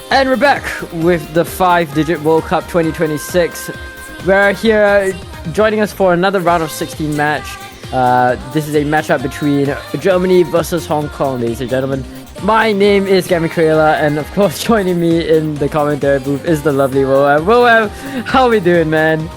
And we're back with the 5-digit World Cup 2026. We're here joining us for another round of 16 match. This is a matchup between Germany versus Hong Kong, ladies and gentlemen. My name is Gavin, and of course joining me in the commentary booth is the lovely Roulette. Roulette, how we doing, man?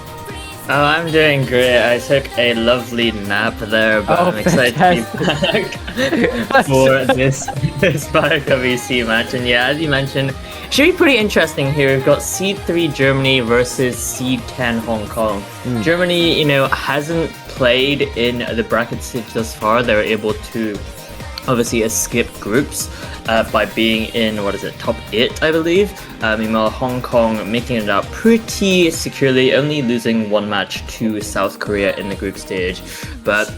Oh, I'm doing great. I took a lovely nap there, but I'm excited to be back for this WC match. And yeah, as you mentioned, should be pretty interesting here. We've got Seed 3 Germany versus Seed 10 Hong Kong. Germany, hasn't played in the bracket stage thus far. They were able to obviously skip groups by being in, top 8, I believe. Meanwhile, Hong Kong making it out pretty securely, only losing one match to South Korea in the group stage. But,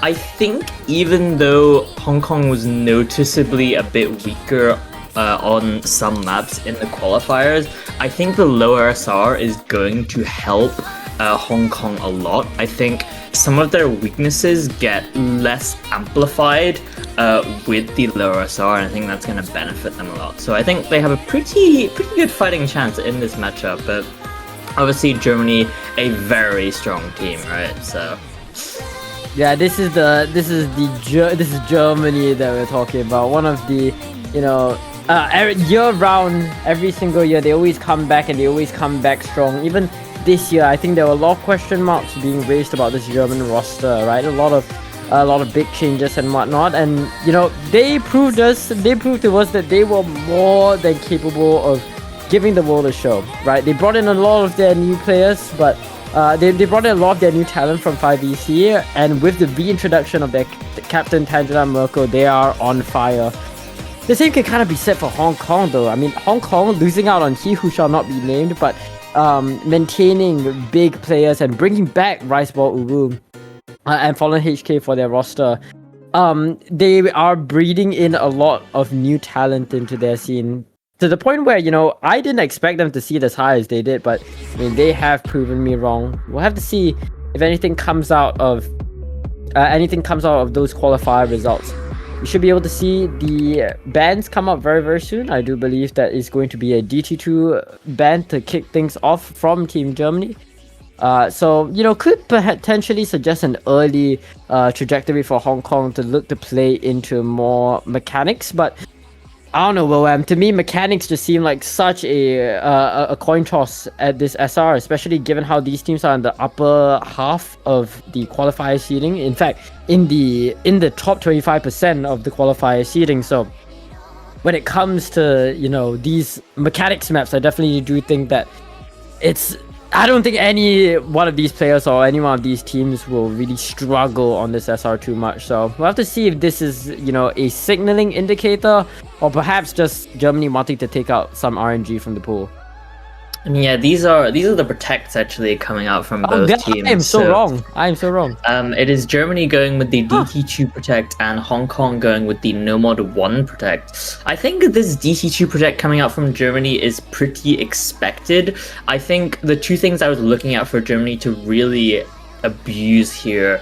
I think even though Hong Kong was noticeably a bit weaker on some maps in the qualifiers, I think the low RSR is going to help Hong Kong a lot. I think some of their weaknesses get less amplified with the lower SR, and I think that's going to benefit them a lot. So I think they have a pretty good fighting chance in this matchup. But obviously Germany, a very strong team, right? So yeah, this is Germany that we're talking about. One of the year round, every single year they always come back, and they always come back strong. Even this year, I think there were a lot of question marks being raised about this German roster, right? A lot of big changes and whatnot, and they proved to us that they were more than capable of giving the world a show, right? They brought in a lot of their new players, but they brought in a lot of their new talent from 5EC, and with the reintroduction of their captain Tangela Merkel, they are on fire. The same can kind of be said for Hong Kong, though. I mean, Hong Kong losing out on he who shall not be named, but maintaining big players and bringing back Riceball Uru and Fallen HK for their roster. They are breeding in a lot of new talent into their scene, to the point where, I didn't expect them to see it as high as they did, but I mean, they have proven me wrong. We'll have to see if anything comes out of those qualifier results. We should be able to see the bans come up very, very soon. I do believe that is going to be a DT2 ban to kick things off from Team Germany. So, could potentially suggest an early trajectory for Hong Kong to look to play into more mechanics. But I don't know, well, to me, mechanics just seem like such a coin toss at this SR, especially given how these teams are in the upper half of the qualifier seeding. In fact, in the top 25% of the qualifier seeding. So when it comes to, these mechanics maps, I definitely do think that I don't think any one of these players or any one of these teams will really struggle on this SR too much. So we'll have to see if this is, a signaling indicator, or perhaps just Germany wanting to take out some RNG from the pool. I mean, yeah, these are the protects actually coming out from both teams. I am so wrong. It is Germany going with the DT2 protect and Hong Kong going with the Nomad 1 protect. I think this DT2 protect coming out from Germany is pretty expected. I think the two things I was looking at for Germany to really abuse here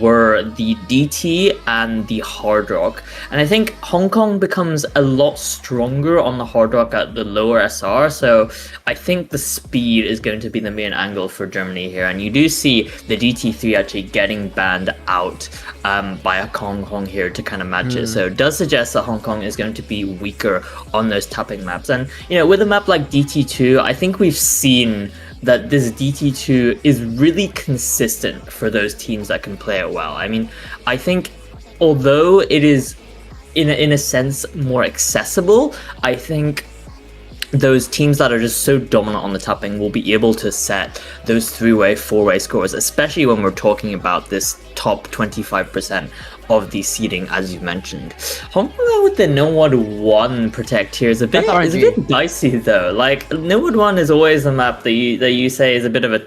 were the DT and the Hard Rock, and I think Hong Kong becomes a lot stronger on the Hard Rock at the lower SR, so I think the speed is going to be the main angle for Germany here, and you do see the DT3 actually getting banned out by Hong Kong here to kind of match it, so it does suggest that Hong Kong is going to be weaker on those tapping maps. And with a map like DT2, I think we've seen that this DT2 is really consistent for those teams that can play it well. I mean, I think although it is in a sense more accessible, I think those teams that are just so dominant on the tapping will be able to set those 3-way, 4-way scores, especially when we're talking about this top 25% of the seeding, as you mentioned. Hong Kong with the Nomad 1 protect here is a bit dicey though. Like, Nomad 1 is always a map that you say is a bit of a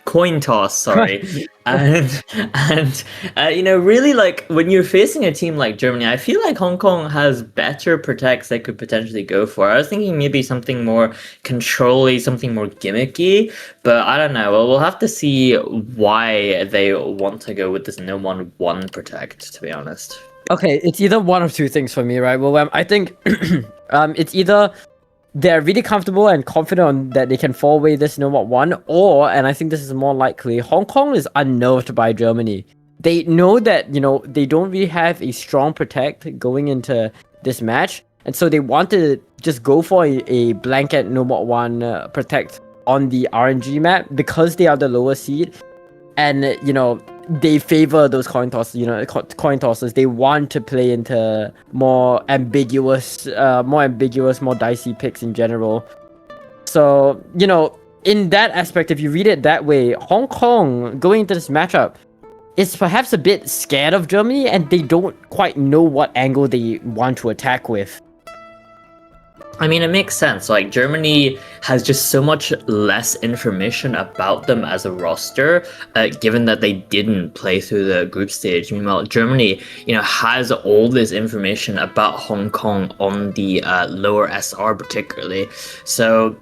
coin toss, sorry. and really, like, when you're facing a team like Germany, I feel like Hong Kong has better protects they could potentially go for. I was thinking maybe something more control-y, something more gimmicky, but I don't know. Well, we'll have to see why they want to go with this No 1 protect, to be honest. Okay, it's either one of two things for me, right? Well, I think it's either they're really comfortable and confident that they can fall away this No More 1, or, and I think this is more likely, Hong Kong is unnerved by Germany. They know that, they don't really have a strong protect going into this match, and so they want to just go for a blanket No More 1 protect on the RNG map because they are the lower seed, and, they favor those coin tosses, coin tosses. They want to play into more ambiguous, more dicey picks in general. So, in that aspect, if you read it that way, Hong Kong going into this matchup is perhaps a bit scared of Germany, and they don't quite know what angle they want to attack with. I mean, it makes sense. Like, Germany has just so much less information about them as a roster, given that they didn't play through the group stage. Meanwhile, Germany, has all this information about Hong Kong on the lower SR particularly. So,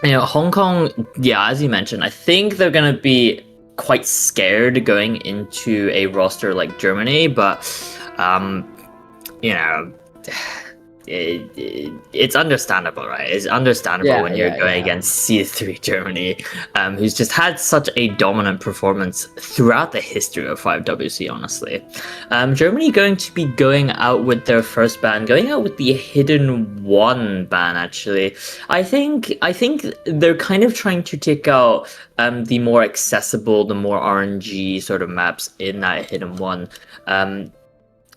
Hong Kong, yeah, as you mentioned, I think they're going to be quite scared going into a roster like Germany, but, it's understandable, right? It's understandable when you're going against C3 Germany, who's just had such a dominant performance throughout the history of 5WC, honestly. Germany going to be going out with their first ban, going out with the Hidden 1 ban, actually. I think they're kind of trying to take out the more accessible, the more RNG sort of maps in that Hidden 1.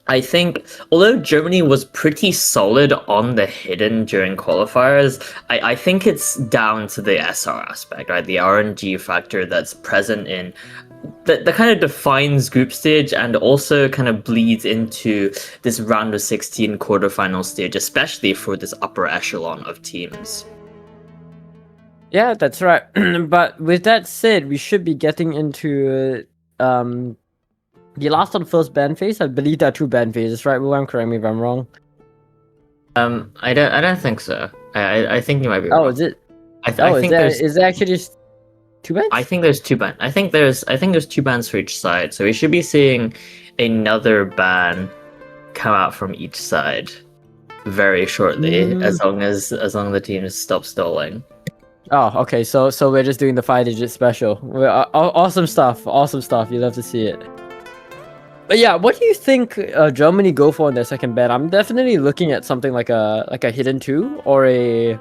I think, although Germany was pretty solid on the Hidden during qualifiers, I think it's down to the SR aspect, right? The RNG factor that's present in that kind of defines group stage and also kind of bleeds into this round of 16 quarterfinal stage, especially for this upper echelon of teams. Yeah, that's right. But with that said, we should be getting into the last on first ban phase. I believe there are 2 ban phases, right? William, correct me if I'm wrong. I don't think so. I think you might be wrong. Oh, is it? I think is there actually just 2 bans? I think there's 2 bans. I think there's 2 bans for each side. So we should be seeing another ban come out from each side very shortly, as long as the teams stop stalling. Oh, okay. So we're just doing the 5-digit special. Awesome stuff. Awesome stuff. You love to see it. But yeah, what do you think Germany go for in their second ban? I'm definitely looking at something like a Hidden 2 or I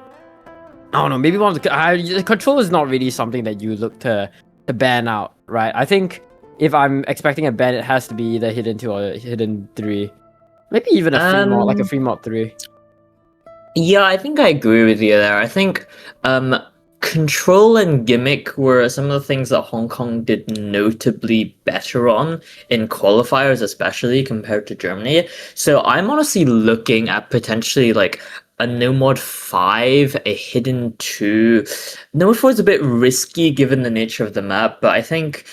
don't know, maybe one of the control is not really something that you look to ban out, right? I think if I'm expecting a ban, it has to be the Hidden 2 or Hidden 3. Maybe even a free mod, like a free mod 3. Yeah, I think I agree with you there. I think control and gimmick were some of the things that Hong Kong did notably better on in qualifiers, especially compared to Germany. So I'm honestly looking at potentially like a No Mod 5, a Hidden 2. No Mod 4 is a bit risky given the nature of the map, but I think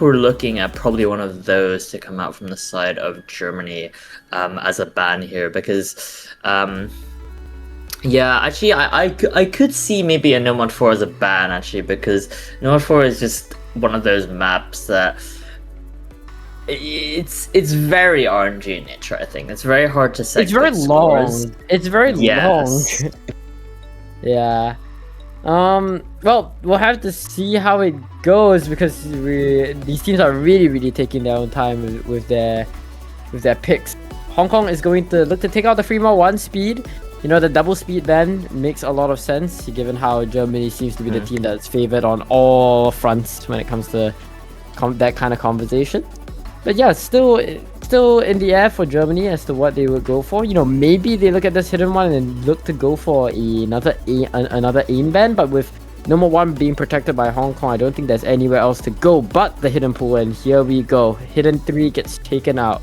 we're looking at probably one of those to come out from the side of Germany as a ban here, because yeah, actually, I could see maybe a No Mod 4 as a ban, actually, because No Mod 4 is just one of those maps that it's very RNG in nature, I think. It's very hard to set. It's very long. It's very long. Yeah. Well, we'll have to see how it goes, because these teams are really taking their own time with their picks. Hong Kong is going to look to take out the free mod 1 speed. The double speed ban makes a lot of sense, given how Germany seems to be the team that's favored on all fronts when it comes to that kind of conversation. But yeah, still in the air for Germany as to what they would go for. Maybe they look at this Hidden 1 and look to go for another aim ban, but with No More 1 being protected by Hong Kong, I don't think there's anywhere else to go but the Hidden pool, and here we go. Hidden 3 gets taken out.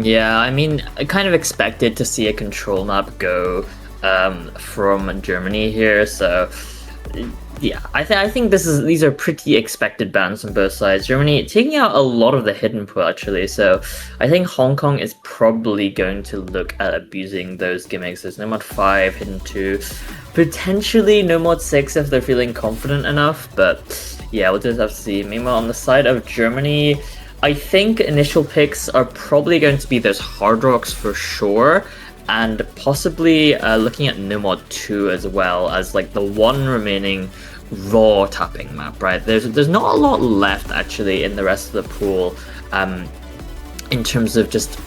Yeah, I mean, I kind of expected to see a control map go from Germany here, so yeah, I think these are pretty expected bans on both sides. Germany taking out a lot of the Hidden pool, actually, so I think Hong Kong is probably going to look at abusing those gimmicks. There's No Mod 5, Hidden 2, potentially No Mod 6 if they're feeling confident enough, but yeah, we'll just have to see. Meanwhile, on the side of Germany, I think initial picks are probably going to be those Hard Rocks for sure, and possibly looking at No Mod 2 as well as like the one remaining raw tapping map, right? There's not a lot left actually in the rest of the pool in terms of just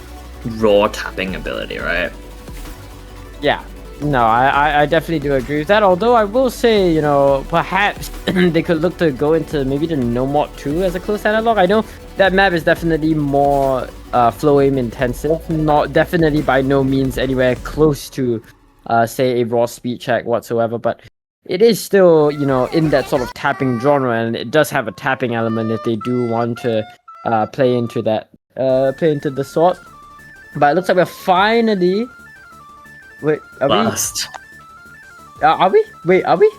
raw tapping ability, right? Yeah. No, I definitely do agree with that. Although I will say, you know, perhaps they could look to go into maybe the No Mod 2 as a close analog. I know that map is definitely more flow aim intensive, not definitely by no means anywhere close to say a raw speed check whatsoever, but it is still, you know, in that sort of tapping genre, and it does have a tapping element if they do want to play into that, play into the sort. But it looks like we're finally. Wait, are Last. we? Are we? Wait, are we?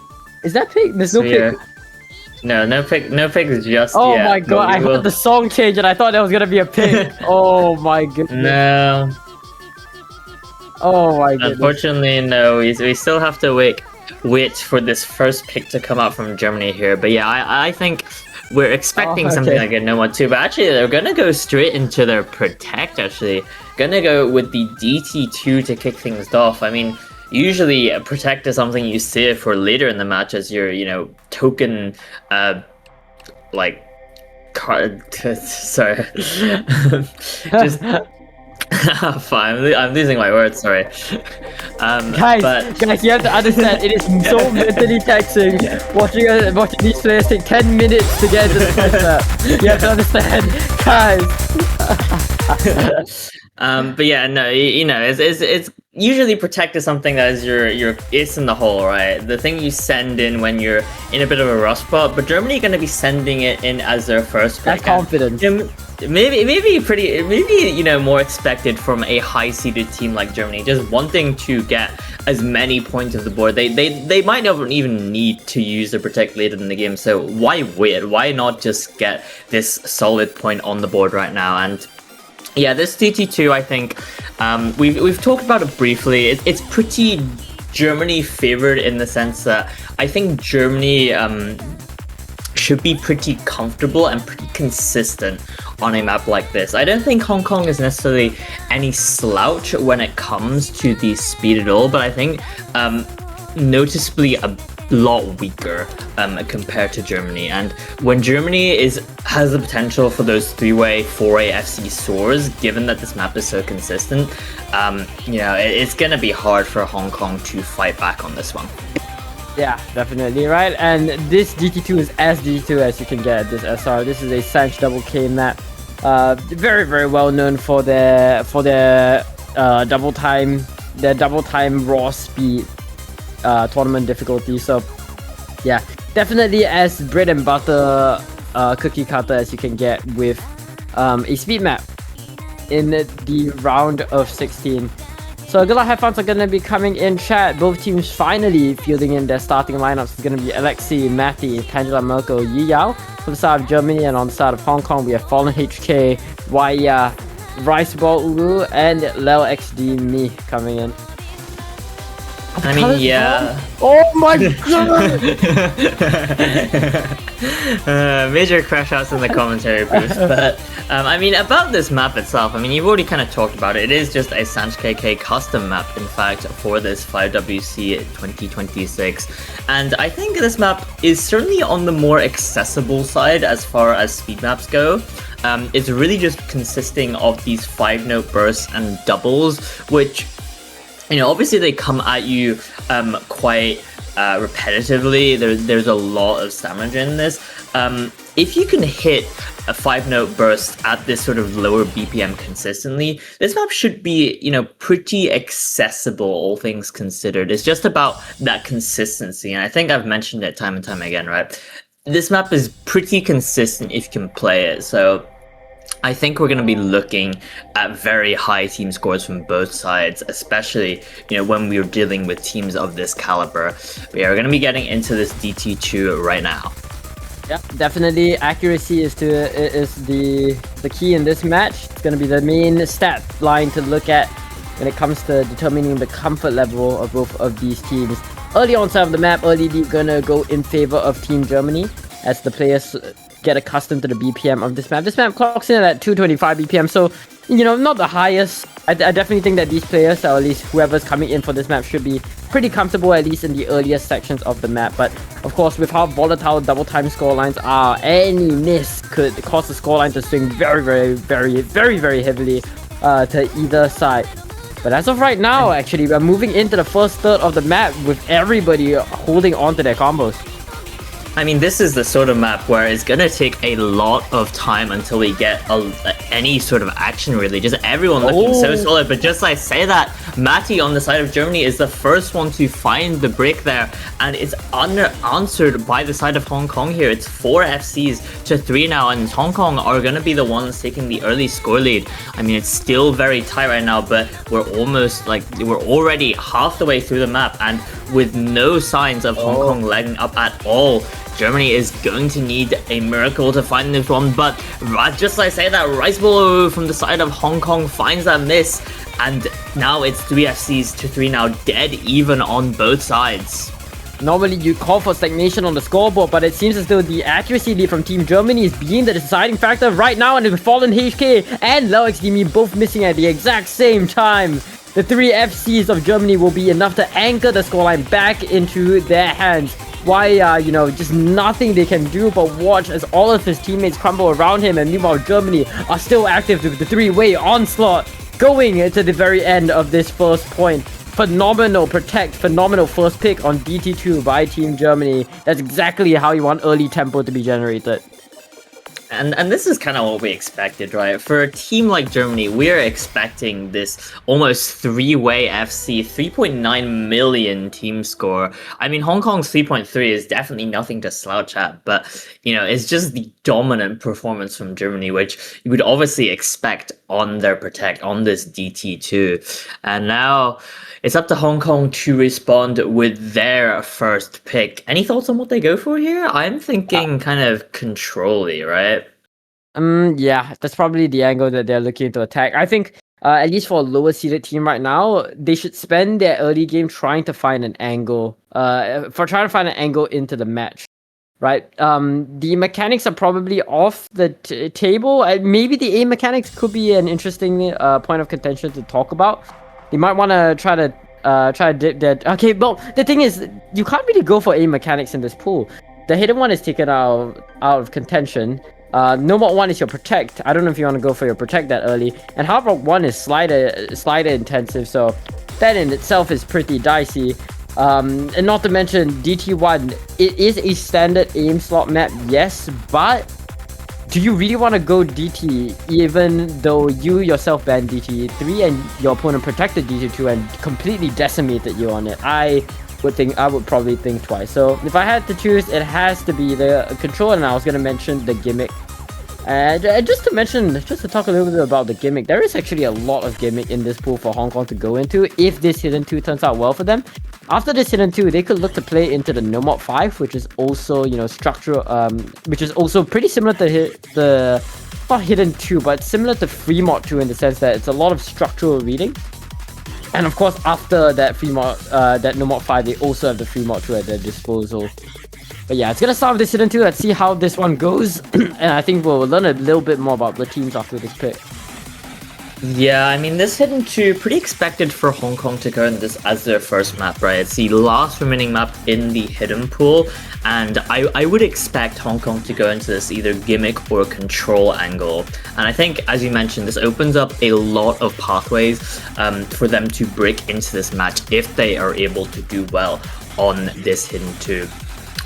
Is that pig? There's no pig. No pig just oh yet. My god, I heard the song change and I thought there was gonna be a pig. Oh my goodness. No. Oh my goodness. Unfortunately, no. We still have to wait for this first pick to come out from Germany here. But yeah, I think we're expecting something like a No Mod 2, but actually they're gonna go straight into their Protect, actually. Gonna go with the DT2 to kick things off. I mean, usually Protect is something you save for later in the match as your, you know, token, like, card, sorry. Just... Fine, I'm losing my words, sorry. Guys, you have to understand, it is so mentally taxing watching these players take 10 minutes to get into the first map. You have to understand, guys. But yeah, no, you know, it's usually Protect is something that is your ace in the hole, right? The thing you send in when you're in a bit of a rough spot, but Germany are going to be sending it in as their first pick. That's confidence. Maybe you know, more expected from a high-seeded team like Germany, just wanting to get as many points of the board. They might not even need to use the Protect later in the game, so why wait? Why not just get this solid point on the board right now? And yeah, this DT2, I think we've talked about it briefly. It's pretty Germany favored in the sense that I think Germany should be pretty comfortable and pretty consistent on a map like this. I don't think Hong Kong is necessarily any slouch when it comes to the speed at all, but I think noticeably a lot weaker compared to Germany. And when Germany has the potential for those 3-way, 4-way FC soars, given that this map is so consistent, you know, it's gonna be hard for Hong Kong to fight back on this one. Yeah, definitely, right? And this DT2 is as DT2 as you can get at this SR. This is a Sanch double K map. Very, very well known for their double time raw speed tournament difficulty. So yeah, definitely as bread and butter cookie cutter as you can get with a speed map in the round of 16. So good luck, have fun are going to be coming in chat. Both teams finally fielding in their starting lineups. It's going to be Alexei, Matty, Tangela Merkel, Yi Yao for the side of Germany, and on the side of Hong Kong we have Fallen HK, Waya, Riceball Ulu, and Lel XD Me coming in. I mean, yeah. Oh my god! Major crash outs in the commentary booth, but I mean, about this map itself, I mean, you've already kind of talked about it. It is just a Sanch KK custom map, in fact, for this 5WC 2026, and I think this map is certainly on the more accessible side as far as speed maps go. It's really just consisting of these 5-note bursts and doubles, which, you know, obviously they come at you quite repetitively. There's a lot of stamina in this. If you can hit a 5-note burst at this sort of lower BPM consistently, this map should be, you know, pretty accessible, all things considered. It's just about that consistency, and I think I've mentioned it time and time again, right? This map is pretty consistent if you can play it, so I think we're going to be looking at very high team scores from both sides, especially, you know, when we're dealing with teams of this caliber. We are going to be getting into this DT2 right now. Yeah, definitely accuracy is the key in this match. It's going to be the main stat line to look at when it comes to determining the comfort level of both of these teams. Early on side of the map, early lead going to go in favor of Team Germany as the players get accustomed to the BPM of this map. This map clocks in at 225 BPM, so, you know, not the highest. I definitely think that these players, or at least whoever's coming in for this map, should be pretty comfortable, at least in the earlier sections of the map. But, of course, with how volatile double time scorelines are, any miss could cause the scoreline to swing very, very, very, very, very heavily to either side. But as of right now, actually, we're moving into the first third of the map with everybody holding on to their combos. I mean, this is the sort of map where it's gonna take a lot of time until we get any sort of action, really. Just everyone looking so solid. But just like say that, Matty on the side of Germany is the first one to find the break there, and it's unanswered by the side of Hong Kong here. It's 4 FCs to 3 now, and Hong Kong are gonna be the ones taking the early score lead. I mean, it's still very tight right now, but we're already half the way through the map, and with no signs of Hong Kong legging up at all. Germany is going to need a miracle to find this one, but just like I say that, Rice Bowl from the side of Hong Kong finds that miss, and now it's 3 FCs to 3 now, dead even on both sides. Normally you call for stagnation on the scoreboard, but it seems as though the accuracy lead from Team Germany is being the deciding factor right now, and with Fallen HK and Low XDME both missing at the exact same time, the 3 FCs of Germany will be enough to anchor the scoreline back into their hands. Why, you know, just nothing they can do but watch as all of his teammates crumble around him, and meanwhile Germany are still active with the 3-way onslaught going to the very end of this first point. Phenomenal protect, phenomenal first pick on DT2 by Team Germany. That's exactly how you want early tempo to be generated. And this is kind of what we expected, right? For a team like Germany, we're expecting this almost 3-way FC, 3.9 million team score. I mean, Hong Kong's 3.3 is definitely nothing to slouch at, but, you know, it's just the dominant performance from Germany, which you would obviously expect on their protect, on this DT2. And now it's up to Hong Kong to respond with their first pick. Any thoughts on what they go for here? I'm thinking kind of control-y, right? Yeah, that's probably the angle that they're looking to attack. I think, at least for a lower seeded team right now, they should spend their early game trying to find an angle, into the match, right? The mechanics are probably off the table. Maybe the A mechanics could be an interesting point of contention to talk about. They might want to try to dip that. Okay, well, the thing is, you can't really go for A mechanics in this pool. The hidden one is taken out of contention. No Mod 1 is your protect. I don't know if you want to go for your protect that early. And Hard Rock 1 is slider intensive, so that in itself is pretty dicey. And not to mention DT1, it is a standard aim slot map, yes, but do you really want to go DT even though you yourself banned DT3 and your opponent protected DT2 and completely decimated you on it? I would probably think twice. So if I had to choose, it has to be the control, and I was going to mention the gimmick. And just to talk a little bit about the gimmick, there is actually a lot of gimmick in this pool for Hong Kong to go into if this Hidden 2 turns out well for them. After this Hidden 2, they could look to play into the No Mod 5, which is also, you know, structural, which is also pretty similar to not Hidden 2, but similar to Free Mod 2 in the sense that it's a lot of structural reading. And of course, after that Free Mod, that No Mod 5, they also have the Free Mod 2 at their disposal. But yeah, it's gonna start with this Hidden 2. Let's see how this one goes. And I think we'll learn a little bit more about the teams after this pick. Yeah, I mean, this Hidden 2, pretty expected for Hong Kong to go in this as their first map, right? It's the last remaining map in the Hidden pool, and I would expect Hong Kong to go into this either gimmick or control angle. And I think, as you mentioned, this opens up a lot of pathways for them to break into this match if they are able to do well on this Hidden 2.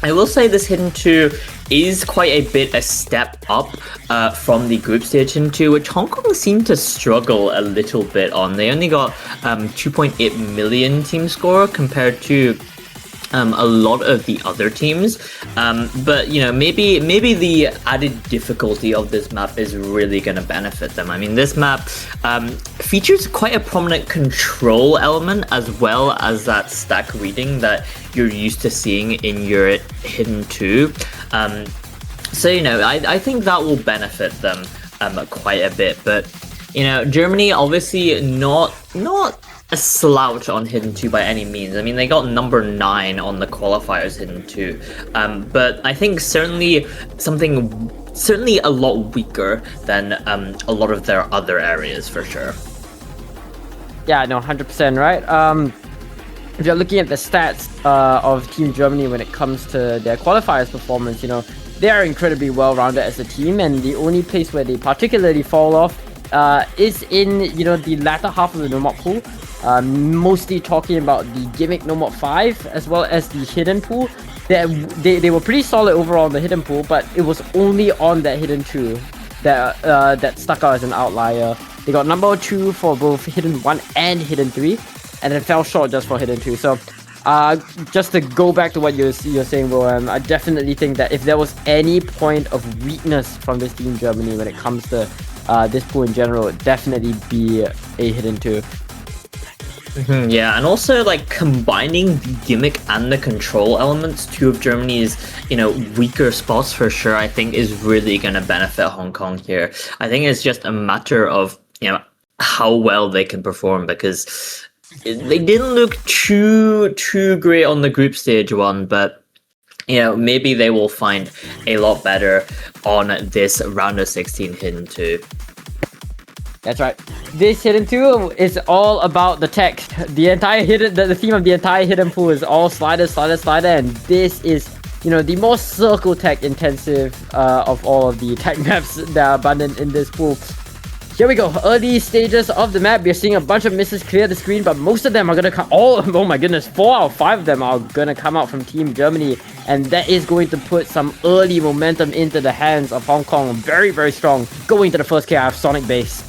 I will say this Hidden 2 is quite a bit a step up from the group stage Hidden 2, which Hong Kong seemed to struggle a little bit on. They only got 2.8 million team score compared to a lot of the other teams, but you know, maybe the added difficulty of this map is really going to benefit them. I mean, this map features quite a prominent control element as well as that stack reading that you're used to seeing in your Hidden 2. So you know, I think that will benefit them quite a bit. But you know, Germany obviously not a slouch on Hidden 2 by any means. I mean, they got number 9 on the qualifiers Hidden 2. But I think certainly something certainly a lot weaker than a lot of their other areas for sure. Yeah, no, 100%, right? If you're looking at the stats of Team Germany when it comes to their qualifiers performance, they are incredibly well-rounded as a team, and the only place where they particularly fall off is in, the latter half of the Nomad pool. Mostly talking about the gimmick Nomad 5 as well as the hidden pool. They were pretty solid overall in the hidden pool, but it was only on that hidden 2 that stuck out as an outlier. They got number 2 for both hidden 1 and hidden 3, and then fell short just for hidden 2. So just to go back to what you're saying, Rohan, I definitely think that if there was any point of weakness from this team Germany when it comes to this pool in general, it'd definitely be a hidden 2. Yeah, and also like combining the gimmick and the control elements, 2 of Germany's, weaker spots for sure, I think is really going to benefit Hong Kong here. I think it's just a matter of, how well they can perform, because they didn't look too great on the group stage one, but maybe they will find a lot better on this round of 16 hidden 2. That's right. This hidden 2 is all about the tech. The entire the theme of the entire hidden pool is all slider, and this is, the most circle tech intensive of all of the tech maps that are abundant in this pool. Here we go. Early stages of the map. We're seeing a bunch of misses clear the screen, but most of them are gonna come. Oh my goodness, 4 out of 5 of them are gonna come out from Team Germany, and that is going to put some early momentum into the hands of Hong Kong. Very, very strong. Going to the first KI of Sonic Base.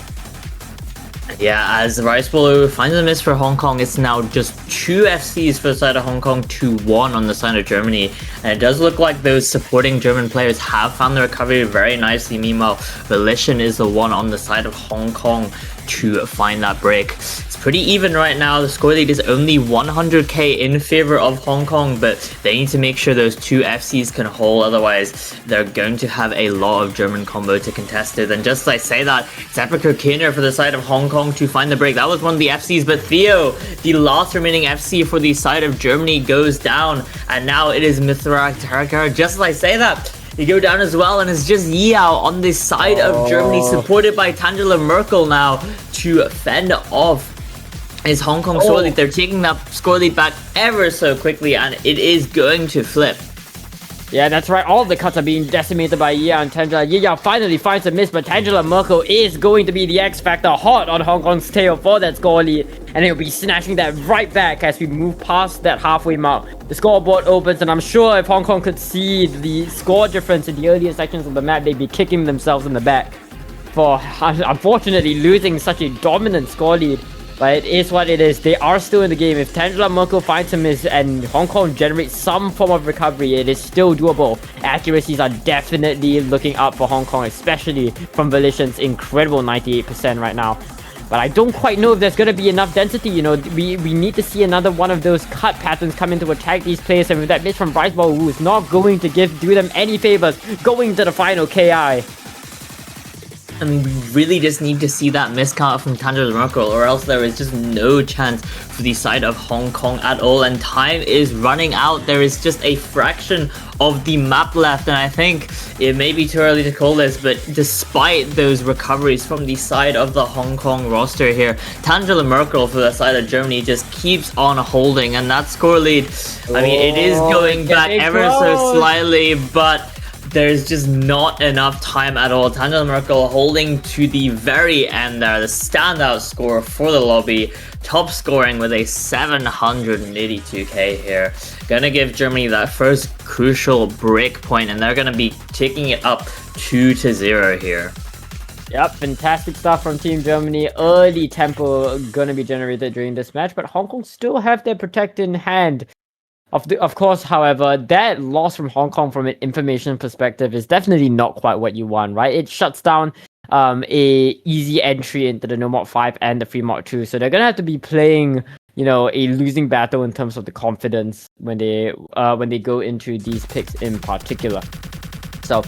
Yeah, as Rice Bowl finds a miss for Hong Kong, it's now just 2 FCs for the side of Hong Kong to 1 on the side of Germany. And it does look like those supporting German players have found the recovery very nicely. Meanwhile, Volition is the one on the side of Hong Kong to find that break. It's pretty even right now. The score lead is only 100k in favor of Hong Kong, but they need to make sure those 2 FCs can hold, otherwise they're going to have a lot of German combo to contest it. And just as I say that, it's Epica Kinner for the side of Hong Kong to find the break. That was one of the FCs, but Theo, the last remaining FC for the side of Germany, goes down, and now it is Mithra Tarakara. Just as I say that, they go down as well, and it's just Yao on the side of Germany, supported by Tangela Merkel now to fend off his Hong Kong score lead. They're taking that score lead back ever so quickly, and it is going to flip. Yeah, that's right. All of the cuts are being decimated by Yao and Tangela. Yao finally finds a miss, but Tangela Merkel is going to be the X factor hot on Hong Kong's tail for that score lead. And he'll be snatching that right back as we move past that halfway mark. The scoreboard opens, and I'm sure if Hong Kong could see the score difference in the earlier sections of the map, they'd be kicking themselves in the back for unfortunately losing such a dominant score lead. But it is what it is. They are still in the game. If Tangela Merkel finds a miss and Hong Kong generates some form of recovery, it is still doable. Accuracies are definitely looking up for Hong Kong, especially from Volition's incredible 98% right now. But I don't quite know if there's going to be enough density. We need to see another one of those cut patterns come in to attack these players. And with that miss from Briceball, who is not going to do them any favors, going to the final KI. I mean, we really just need to see that miscount from Tangela Merkel, or else there is just no chance for the side of Hong Kong at all, and time is running out. There is just a fraction of the map left, and I think it may be too early to call this, but despite those recoveries from the side of the Hong Kong roster here, Tangela Merkel for the side of Germany just keeps on holding, and that score lead, I mean, it is going back ever so slightly, but there's just not enough time at all. Tangela Merkel holding to the very end there, the standout score for the lobby, top scoring with a 782k here. Gonna give Germany that first crucial break point, and they're gonna be taking it up 2-0 here. Yep, fantastic stuff from Team Germany. Early tempo gonna be generated during this match, but Hong Kong still have their protect in hand. Of course, however, that loss from Hong Kong from an information perspective is definitely not quite what you want, right? It shuts down a easy entry into the No Mod 5 and the Free Mod 2. So they're going to have to be playing, a losing battle in terms of the confidence when they go into these picks in particular. So,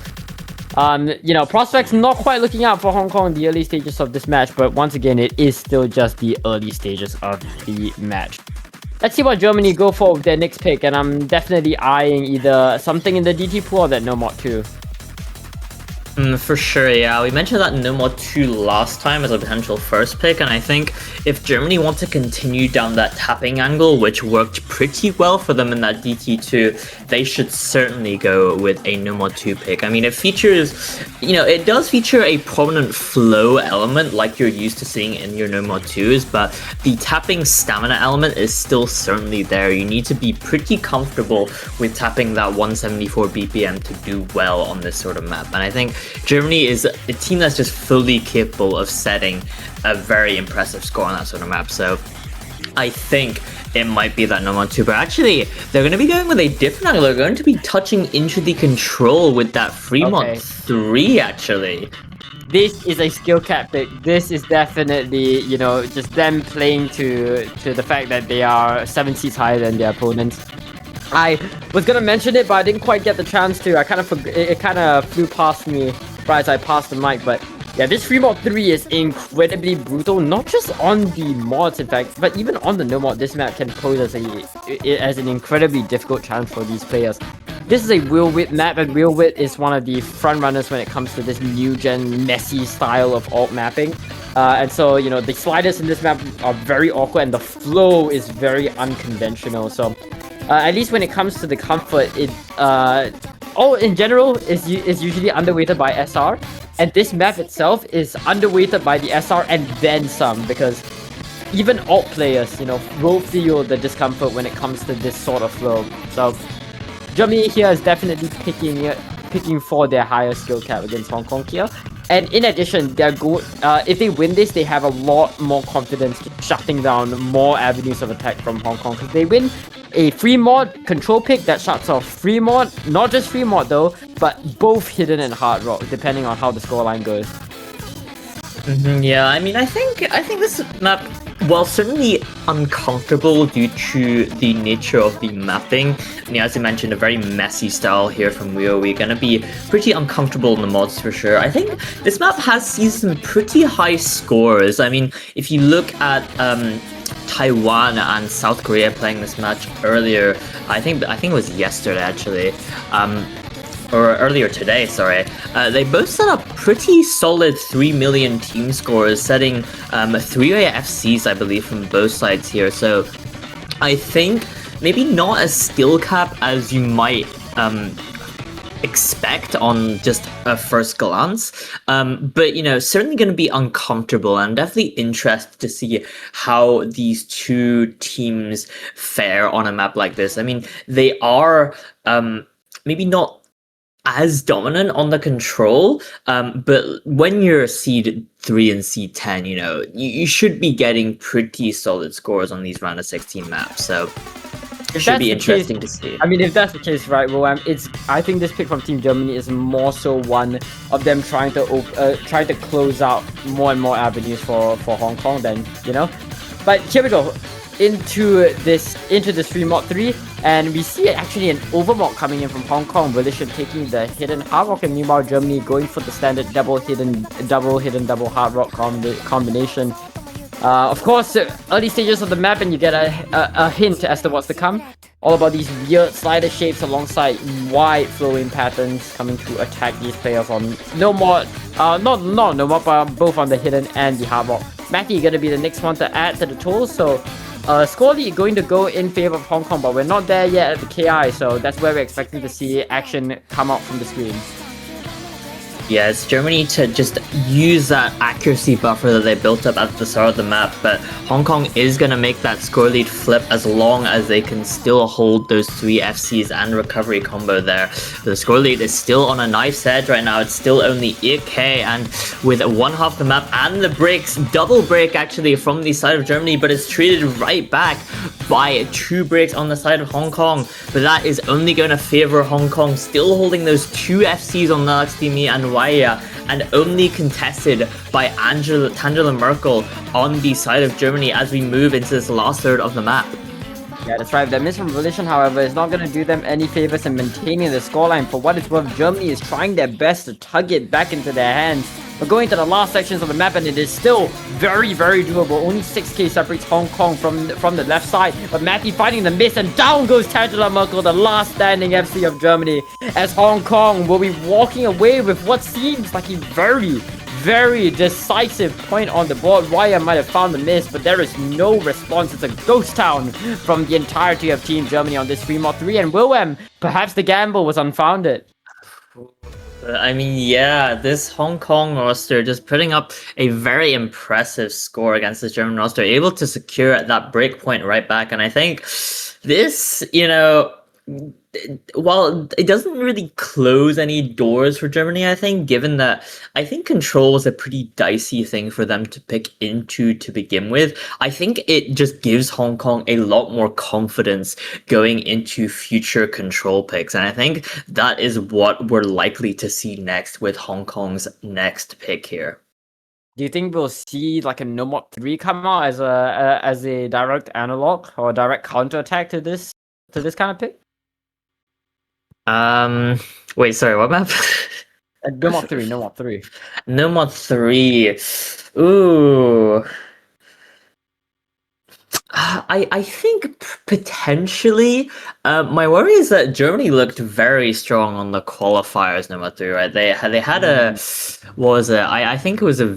prospects not quite looking out for Hong Kong in the early stages of this match, but once again, it is still just the early stages of the match. Let's see what Germany go for with their next pick, and I'm definitely eyeing either something in the DT pool or that No Mod 2. For sure, yeah. We mentioned that No More 2 last time as a potential first pick, and I think if Germany want to continue down that tapping angle, which worked pretty well for them in that DT2, they should certainly go with a No More 2 pick. I mean, it features, it does feature a prominent flow element like you're used to seeing in your No More 2s, but the tapping stamina element is still certainly there. You need to be pretty comfortable with tapping that 174 BPM to do well on this sort of map, and I think Germany is a team that's just fully capable of setting a very impressive score on that sort of map. So I think it might be that No More 2, but actually they're going to be going with a different angle. They're going to be touching into the control with that Fremont 3 actually. This is a skill cap pick. This is definitely, just them playing to the fact that they are 7 seats higher than their opponents. I was gonna mention it, but I didn't quite get the chance to. I kind of it kind of flew past me right as I passed the mic. But yeah, this Fremont 3 is incredibly brutal, not just on the mods, in fact, but even on the no mod. This map can pose as an incredibly difficult challenge for these players. This is a Wheel Whip map, and Wheel Whip is one of the front runners when it comes to this new gen messy style of alt mapping. And so, the sliders in this map are very awkward, and the flow is very unconventional. So. At least when it comes to the comfort, it in general is usually underweighted by SR, and this map itself is underweighted by the SR and then some, because even alt players, will feel the discomfort when it comes to this sort of flow. So Germany here is definitely picking for their higher skill cap against Hong Kong here. And in addition, if they win this, they have a lot more confidence shutting down more avenues of attack from Hong Kong, because they win a free mod control pick that shuts off free mod, not just free mod though, but both hidden and hard rock, depending on how the scoreline goes. Yeah, I mean, I think this map, while certainly uncomfortable due to the nature of the mapping, as you mentioned, a very messy style here from Rio, we're gonna be pretty uncomfortable in the mods for sure. I think this map has seen some pretty high scores. I mean, if you look at Taiwan and South Korea playing this match earlier, I think it was yesterday actually, or earlier today, sorry. They both set up pretty solid 3 million team scores, setting 3-way FCs, I believe, from both sides here. So I think maybe not as skill cap as you might expect on just a first glance, but certainly going to be uncomfortable, and definitely interested to see how these two teams fare on a map like this. I mean, they are maybe not as dominant on the control, but when you're seed 3 and seed 10, you should be getting pretty solid scores on these round of 16 maps. So it should be interesting to see. I mean, if that's the case, right, well, I think this pick from Team Germany is more so one of them trying to close out more and more avenues for Hong Kong than, But here we go. Into this free mod 3, and we see actually an overmod coming in from Hong Kong, Volition taking the hidden hard rock, and meanwhile Germany going for the standard double hidden double hard rock combination. Of course, early stages of the map, and you get a hint as to what's to come. All about these weird slider shapes alongside wide flowing patterns coming to attack these players on no mod, not no mod, but both on the hidden and the hard rock. Matty gonna be the next one to add to the total, so score lead going to go in favor of Hong Kong, but we're not there yet at the KI, so that's where we're expecting to see action come out from the screen. Yeah, it's Germany to just use that accuracy buffer that they built up at the start of the map, but Hong Kong is going to make that score lead flip as long as they can still hold those 3 FCs and recovery combo there. The score lead is still on a knife's edge right now. It's still only 8k, and with one half the map and the breaks, double break actually from the side of Germany, but it's treated right back by 2 breaks on the side of Hong Kong. But that is only going to favor Hong Kong, still holding those 2 FCs on Nalaxtimi and Waya, and only contested by Tangela Merkel on the side of Germany as we move into this last third of the map. Yeah, that's right. That miss from Volition, however, is not going to do them any favors in maintaining the scoreline. For what it's worth, Germany is trying their best to tug it back into their hands. We're going to the last sections of the map, and it is still very, very doable. Only 6k separates Hong Kong from the left side, but Matty fighting the miss, and down goes Tangela Merkel, the last standing FC of Germany, as Hong Kong will be walking away with what seems like a very, very decisive point on the board. Ryan might have found the miss, but there is no response. It's a ghost town from the entirety of Team Germany on this 3-3, and Willem, perhaps the gamble was unfounded. I mean, yeah, this Hong Kong roster just putting up a very impressive score against this German roster, able to secure that break point right back. And I think this, while it doesn't really close any doors for Germany, I think, given that I think control was a pretty dicey thing for them to pick into to begin with, I think it just gives Hong Kong a lot more confidence going into future control picks. And I think that is what we're likely to see next with Hong Kong's next pick here. Do you think we'll see like a No Mod 3 come out as a direct analog or a direct counterattack to this kind of pick? Wait, sorry, what map? No Mod 3, No Mod 3. No Mod 3. Ooh. I think potentially. My worry is that Germany looked very strong on the qualifiers, No Mod 3, right? They had a, what was it? I think it was a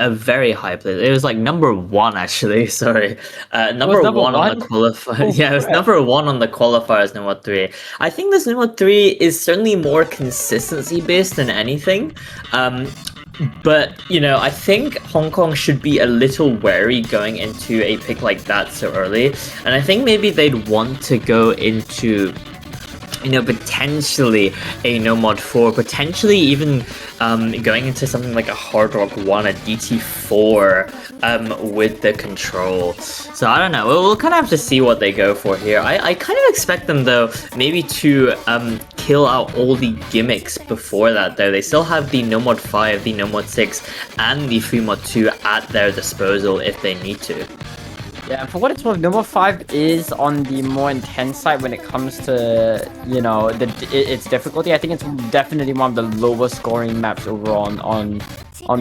very high place. It was like number 1 actually. Sorry, number one on the qualifiers. Oh, yeah, it was number 1 on the qualifiers, No Mod 3. I think this No Mod 3 is certainly more consistency based than anything. But, I think Hong Kong should be a little wary going into a pick like that so early. And I think maybe they'd want to go into, potentially a No Mod 4, potentially even going into something like a Hard Rock 1, a DT4 with the control. So I don't know. We'll kind of have to see what they go for here. I kind of expect them, though, maybe to kill out all the gimmicks before that, though. They still have the No Mod 5, the No Mod 6, and the 3 Mod 2 at their disposal if they need to. Yeah, for what it's worth, No Mod 5 is on the more intense side when it comes to, its difficulty. I think it's definitely one of the lowest scoring maps overall on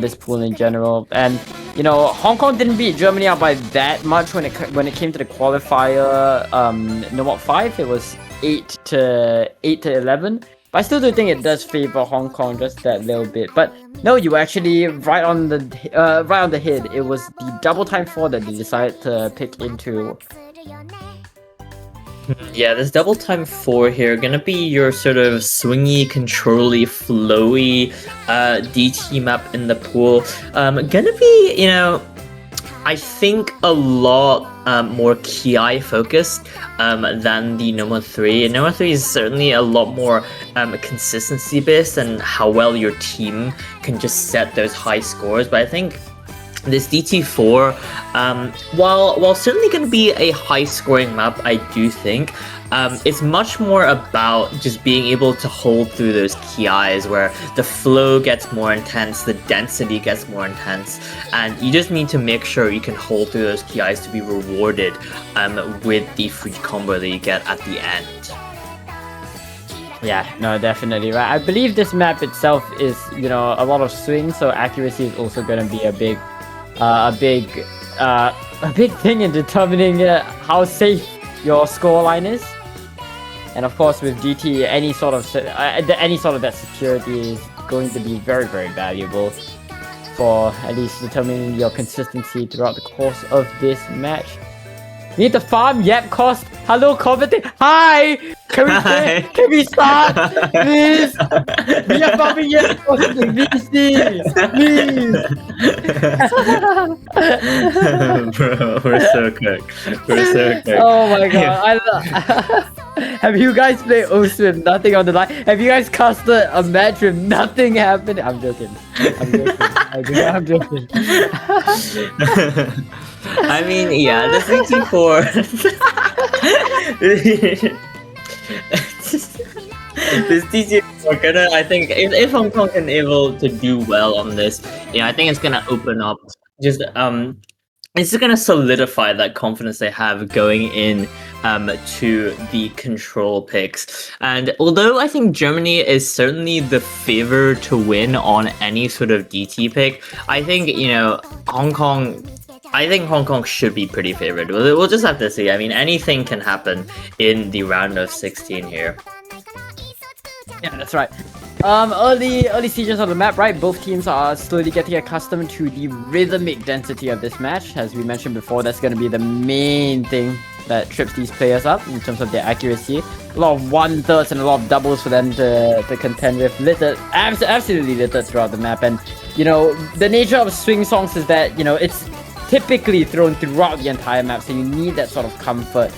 this pool in general. And, Hong Kong didn't beat Germany out by that much when it came to the qualifier. No Mod 5, it was 8-11. But I still do think it does favor Hong Kong just that little bit. But no, you were actually right on the head. It was the double time 4 that they decided to pick into. Yeah, this double time 4 here gonna be your sort of swingy, controlly, flowy DT map in the pool. Gonna be, I think a lot more Ki focused than the No Mod 3. No Mod 3 is certainly a lot more consistency based and how well your team can just set those high scores. But I think this DT4, while certainly going to be a high scoring map, I do think it's much more about just being able to hold through those KIs where the flow gets more intense, the density gets more intense, and you just need to make sure you can hold through those KIs to be rewarded with the free combo that you get at the end. Yeah, no, definitely right. I believe this map itself is, a lot of swing, so accuracy is also going to be a big thing in determining how safe your scoreline is. And of course, with GT, any sort of that security is going to be very, very valuable for at least determining your consistency throughout the course of this match. Need to farm? Yep, cost. Hello, commenting. Hi! Can we start? Please! We are farming yep cost in VC! Please! Bro, we're so quick. Oh my god. Have you guys played Osu with nothing on the line? Have you guys casted a match with nothing happening? I'm joking. I'm joking. I mean, yeah, the 64. This TC4 gonna, I think, if Hong Kong can able to do well on this, I think it's gonna open up just it's just gonna solidify that confidence they have going in to the control picks. And although I think Germany is certainly the favor to win on any sort of DT pick, I think, Hong Kong should be pretty favored. We'll just have to see. I mean, anything can happen in the round of 16 here. Yeah, that's right. Early stages of the map, right? Both teams are slowly getting accustomed to the rhythmic density of this match. As we mentioned before, that's going to be the main thing that trips these players up in terms of their accuracy. A lot of 1/3 and a lot of doubles for them to contend with. Absolutely littered throughout the map. And, the nature of swing songs is that, it's typically thrown throughout the entire map. So you need that sort of comfort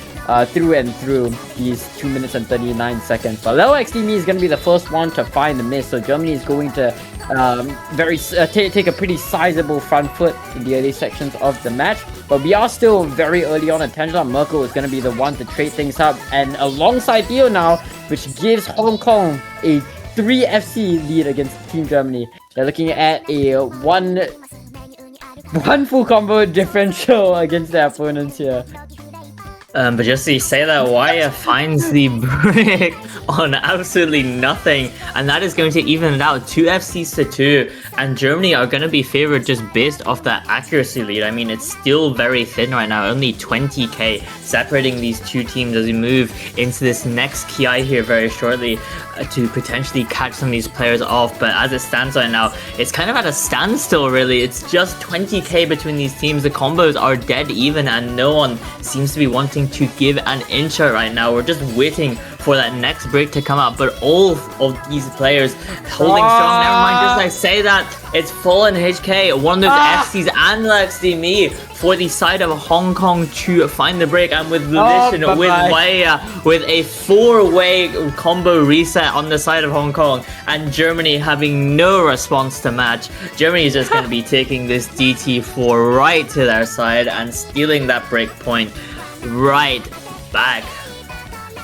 through and through these 2 minutes and 39 seconds. But Leo XDME is going to be the first one to find the miss. So Germany is going to take a pretty sizable front foot in the early sections of the match. But we are still very early on, and Tangela Merkel is going to be the one to trade things up. And alongside Theo now, which gives Hong Kong a 3 FC lead against Team Germany. They're looking at a one full combo differential against their opponents here. But just to say that Wire finds the brick on absolutely nothing, and that is going to even it out. 2 FCs to 2, and Germany are going to be favored just based off that accuracy lead. I mean, it's still very thin right now, only 20k separating these two teams as we move into this next KI here very shortly to potentially catch some of these players off. But as it stands right now, it's kind of at a standstill, really. It's just 20k between these teams. The combos are dead even, and no one seems to be wanting to give an inch out right now. We're just waiting for that next break to come out, but all of these players holding strong. Never mind, just I say that, it's Fallen HK, one of those FCs and XDME for the side of Hong Kong to find the break, and with Lunatic, with Waya, with a 4-way combo reset on the side of Hong Kong, and Germany having no response to match. Germany is just going to be taking this DT4 right to their side and stealing that break point right back.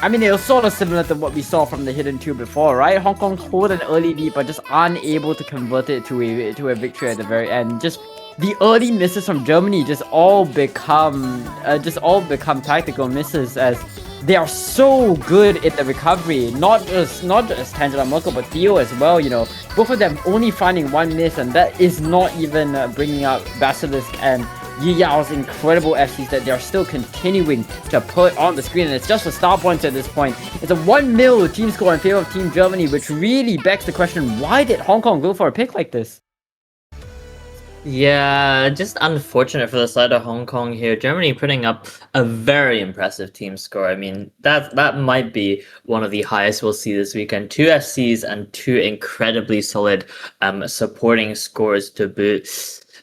I mean, it was sort of similar to what we saw from the Hidden 2 before, right? Hong Kong hold an early lead, but just unable to convert it to a victory at the very end. Just the early misses from Germany just all become tactical misses, as they are so good in the recovery. Not just Tangela Merkel, but Theo as well. Both of them only finding one miss, and that is not even bringing up Basilisk and Yi Yao's incredible FCs that they're still continuing to put on the screen, and it's just for star points at this point. It's a 1-0 team score in favor of Team Germany, which really begs the question, why did Hong Kong go for a pick like this? Yeah, just unfortunate for the side of Hong Kong here. Germany putting up a very impressive team score. I mean, that might be one of the highest we'll see this weekend. 2 FCs and 2 incredibly solid supporting scores to boot.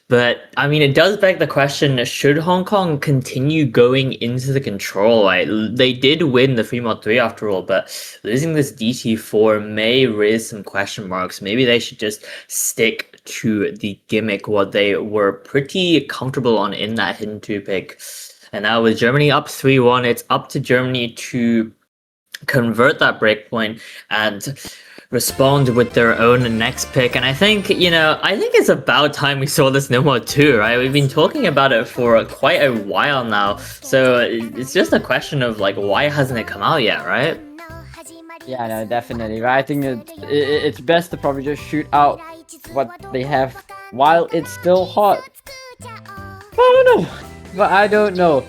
But, I mean, it does beg the question, should Hong Kong continue going into the control? Right? They did win the Fremont 3 after all, but losing this DT4 may raise some question marks. Maybe they should just stick to the gimmick, what they were pretty comfortable on in that Hidden 2 pick. And now with Germany up 3-1, it's up to Germany to convert that breakpoint and respond with their own next pick. And I think it's about time we saw this number 2, right? We've been talking about it for quite a while now, so it's just a question of why hasn't it come out yet, right? Yeah, no, definitely, right? I think it's best to probably just shoot out what they have while it's still hot. I don't know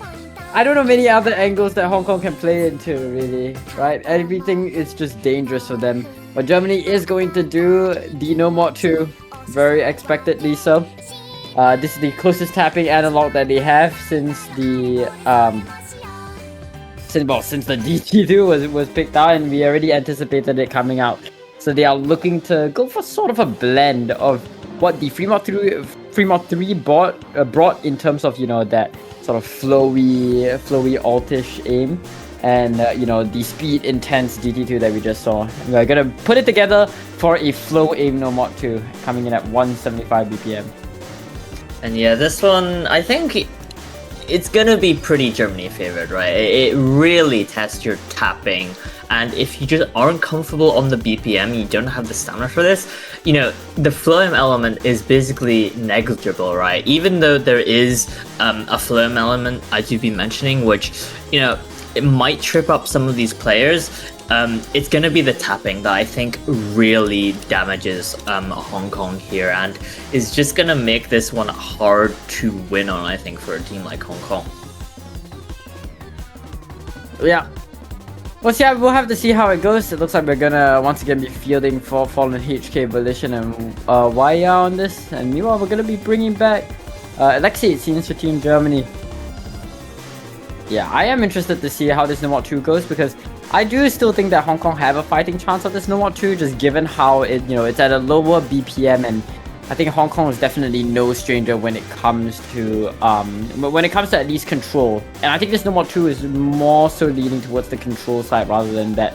many other angles that Hong Kong can play into, really, right? Everything is just dangerous for them. But Germany is going to do the No Mod 2, very expectedly so. This is the closest tapping analog that they have since the DT2 was picked out, and we already anticipated it coming out. So they are looking to go for sort of a blend of what the Fremont 3 brought in terms of that sort of flowy altish aim, and the speed intense DT2 that we just saw. We're gonna put it together for a flow aim No Mod 2 coming in at 175 BPM. And yeah, this one I think it's gonna be pretty Germany favored, right? It really tests your tapping, and if you just aren't comfortable on the BPM, you don't have the stamina for this, the flow element is basically negligible, right? Even though there is a flow element, as you've been mentioning, which it might trip up some of these players. It's going to be the tapping that I think really damages Hong Kong here, and is just going to make this one hard to win on, I think, for a team like Hong Kong. Yeah. Well, yeah, we'll have to see how it goes. It looks like we're gonna once again be fielding for Fallen HK, Volition, and Waya on this. And meanwhile, we're gonna be bringing back Alexei, it seems, for Team Germany. Yeah, I am interested to see how this No More 2 goes, because I do still think that Hong Kong have a fighting chance of this No More 2, just given how it, it's at a lower BPM, and I think Hong Kong is definitely no stranger when it comes to at least control. And I think this No More 2 is more so leaning towards the control side rather than that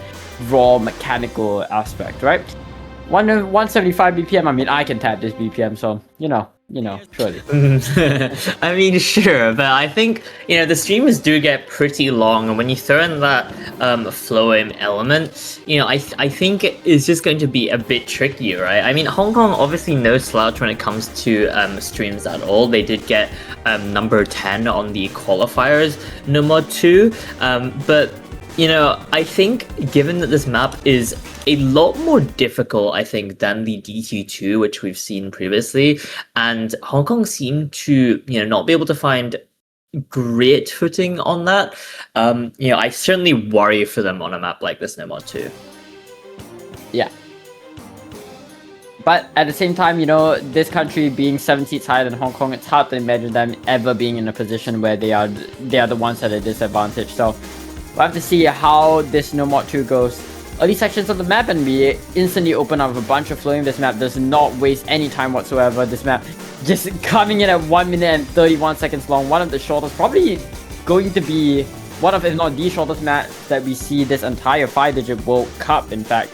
raw mechanical aspect, right? 175 BPM, I mean, I can tap this BPM, so, surely. I mean, sure, but I think, the streamers do get pretty long, and when you throw in that flow-aim element, I think it's just going to be a bit tricky, right? I mean, Hong Kong obviously no slouch when it comes to streams at all. They did get number 10 on the qualifiers, No More 2, but I think given that this map is a lot more difficult, I think, than the DT2, which we've seen previously, and Hong Kong seem to, not be able to find great footing on that. I certainly worry for them on a map like this No More 2. Yeah. But at the same time, this country being 7 seats higher than Hong Kong, it's hard to imagine them ever being in a position where they are the ones at a disadvantage. So we'll have to see how this No More 2 goes. Early sections of the map, and we instantly open up a bunch of flowing. This map does not waste any time whatsoever. This map just coming in at 1 minute and 31 seconds long. One of the shortest, probably going to be one of, if not the shortest map that we see this entire 5-digit World Cup, in fact.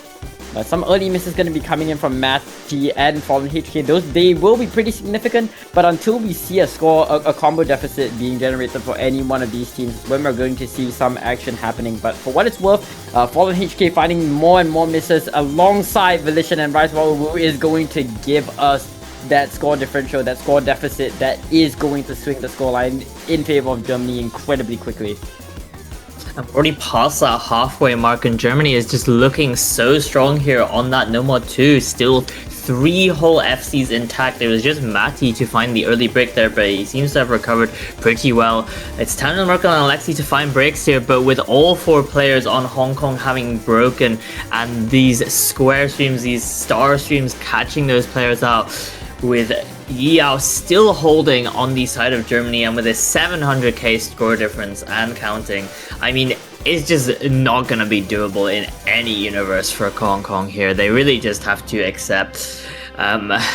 Some early misses going to be coming in from Matty and Fallen HK. They will be pretty significant, but until we see a combo deficit being generated for any one of these teams, when we're going to see some action happening. But for what it's worth, Fallen HK finding more and more misses alongside Volition and Rise who is going to give us that score differential, that score deficit that is going to swing the scoreline in favor of Germany incredibly quickly. I've already passed that halfway mark, and Germany is just looking so strong here on that No More 2. Still 3 whole FCs intact. It was just Matty to find the early break there, but he seems to have recovered pretty well. It's Tynamo, Merkel, and Alexei to find breaks here, but with all 4 players on Hong Kong having broken, and these square streams, these star streams catching those players out, with Yao still holding on the side of Germany, and with a 700k score difference and counting, I mean, it's just not going to be doable in any universe for Hong Kong here. They really just have to accept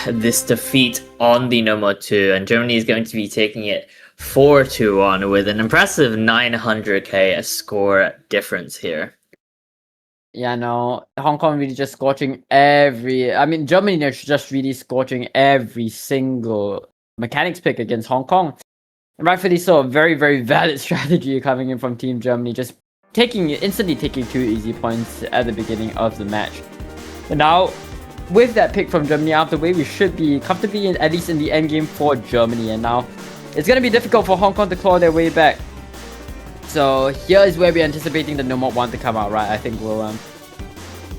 this defeat on the No More 2, and Germany is going to be taking it 4-1 with an impressive 900k score difference here. Yeah, no, Hong Kong really just scorching Germany is just really scorching every single mechanics pick against Hong Kong. And rightfully so, a very, very valid strategy coming in from Team Germany, just instantly taking 2 easy points at the beginning of the match. And now, with that pick from Germany out of the way, we should be comfortably at least in the end game for Germany. And now, it's going to be difficult for Hong Kong to claw their way back. So here is where we're anticipating the No More 1 to come out, right? I think we'll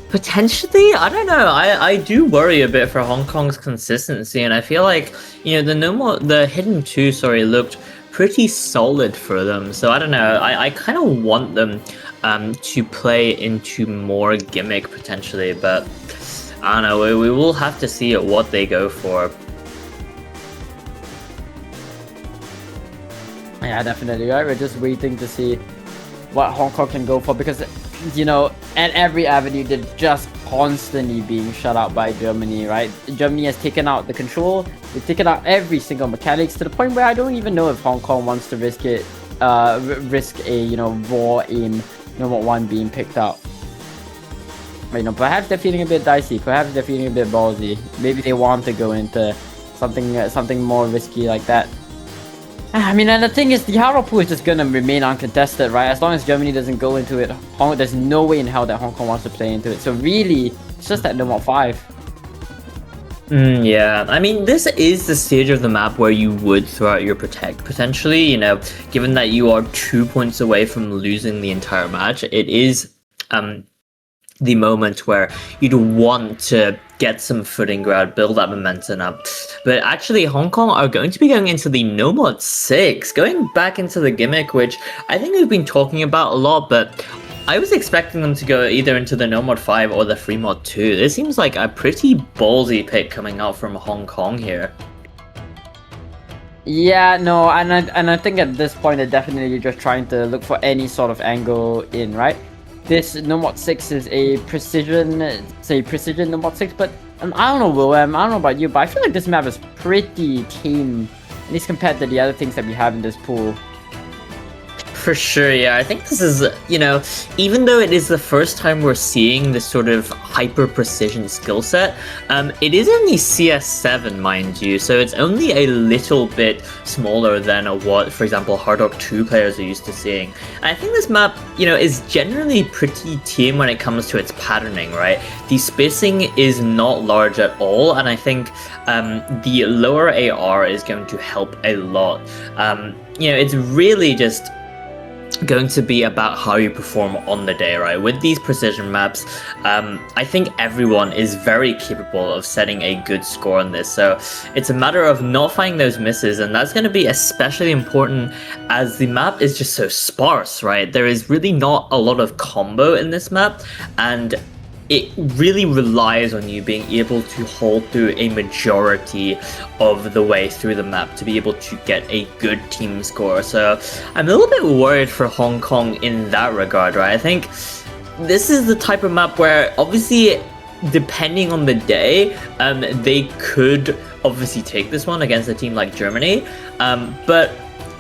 potentially, I don't know. I do worry a bit for Hong Kong's consistency, and I feel like the Hidden 2 looked pretty solid for them. So I don't know. I kind of want them to play into more gimmick potentially, but I don't know. We will have to see what they go for. Yeah, definitely, right? We're just waiting to see what Hong Kong can go for, because, at every avenue, they're just constantly being shut out by Germany, right? Germany has taken out the control, they've taken out every single mechanics, to the point where I don't even know if Hong Kong wants to risk a, raw aim No More 1 being picked out. But, perhaps they're feeling a bit dicey, perhaps they're feeling a bit ballsy. Maybe they want to go into something more risky like that. I mean, and the thing is, the Haru pool is just gonna remain uncontested, right? As long as Germany doesn't go into it, there's no way in hell that Hong Kong wants to play into it. So really, it's just that No More 5. Yeah, I mean, this is the stage of the map where you would throw out your protect, potentially, you know, given that you are 2 points away from losing the entire match. It is the moment where you'd want to get some footing ground, build that momentum up. But actually, Hong Kong are going to be going into the No Mod 6, going back into the gimmick, which I think we've been talking about a lot, but I was expecting them to go either into the No Mod 5 or the Free Mod 2. This seems like a pretty ballsy pick coming out from Hong Kong here. Yeah, no, and I think at this point they're definitely just trying to look for any sort of angle in, right? This No Mod 6 is a precision No Mod 6, but I don't know, Willem, I don't know about you, but I feel like this map is pretty tame, at least compared to the other things that we have in this pool. For sure, yeah. I think this is, you know, even though it is the first time we're seeing this sort of hyper-precision skill set, it is only CS7, mind you, so it's only a little bit smaller than what, for example, Hard Rock 2 players are used to seeing. And I think this map, you know, is generally pretty tame when it comes to its patterning, right? The spacing is not large at all, and I think the lower AR is going to help a lot. You know, it's really just going to be about how you perform on the day, right? With these precision maps, I think everyone is very capable of setting a good score on this, so it's a matter of not finding those misses, and that's going to be especially important as the map is just so sparse, right? There is really not a lot of combo in this map, and it really relies on you being able to hold through a majority of the way through the map to be able to get a good team score. So I'm a little bit worried for Hong Kong in that regard, right? I think this is the type of map where obviously, depending on the day, they could obviously take this one against a team like Germany, but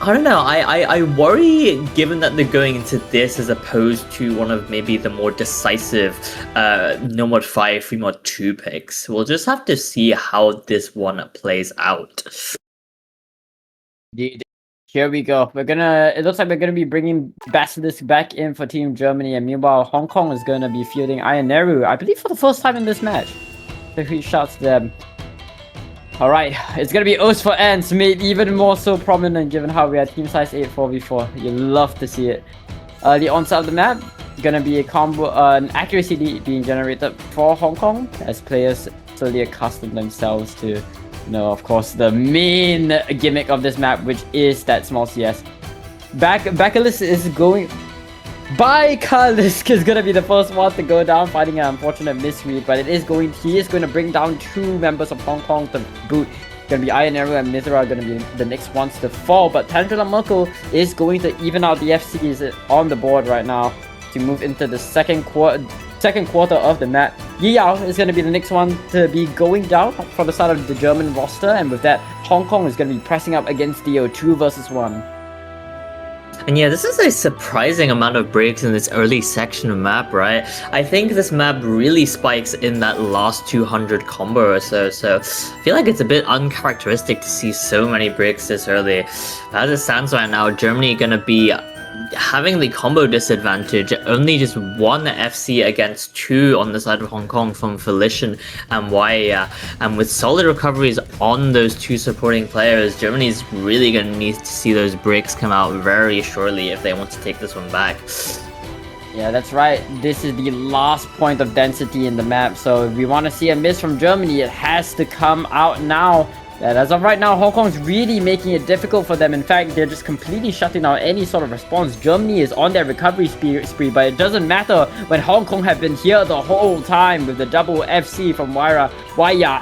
I don't know, I worry, given that they're going into this as opposed to one of maybe the more decisive No Mod 5, Free Mod 2 picks. We'll just have to see how this one plays out. Here we go. It looks like we're gonna be bringing Basilisk back in for Team Germany, and meanwhile Hong Kong is gonna be fielding Ioneru, I believe for the first time in this match. So he shouts to them. Alright, it's gonna be O's for Ants, made even more so prominent given how we are team size 8 4v4. You love to see it. The onset of the map, gonna be a combo, an accuracy lead being generated for Hong Kong as players slowly accustom themselves to, you know, of course, the main gimmick of this map, which is that small CS. Bacillus is going... Bacillus is gonna be the first one to go down, fighting an unfortunate misread, but he is going to bring down 2 members of Hong Kong to boot. Gonna be Ioneru and Mithra gonna be the next ones to fall, but Tangela Merkel is going to even out the FCs on the board right now to move into the second quarter of the map. Yao is going to be the next one to be going down from the side of the German roster, and with that, Hong Kong is going to be pressing up against Theo 2 versus 1. And yeah, this is a surprising amount of breaks in this early section of map, right? I think this map really spikes in that last 200 combo or so, so I feel like it's a bit uncharacteristic to see so many breaks this early. As it stands right now, Germany gonna be having the combo disadvantage, only just 1 FC against 2 on the side of Hong Kong from Felician and Waya, and with solid recoveries on those 2 supporting players, Germany's really going to need to see those breaks come out very shortly if they want to take this one back. Yeah, that's right. This is the last point of density in the map, so if we want to see a miss from Germany, it has to come out now. And as of right now, Hong Kong's really making it difficult for them. In fact, they're just completely shutting down any sort of response. Germany is on their recovery spree, but it doesn't matter when Hong Kong have been here the whole time with the double FC from Waya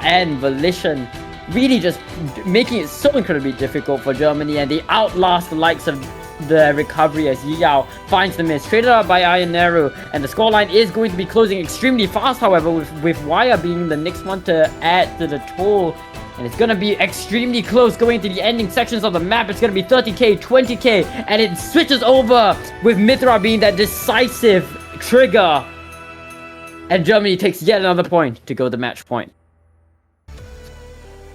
and Volition. Really just making it so incredibly difficult for Germany, and they outlast the likes of the recovery as Yao finds the miss. Traded out by Ioneru, and the scoreline is going to be closing extremely fast, however, with Waya being the next one to add to the toll. And it's gonna be extremely close going to the ending sections of the map. It's gonna be 30k, 20k, and it switches over with Mithra being that decisive trigger. And Germany takes yet another point to go to match point.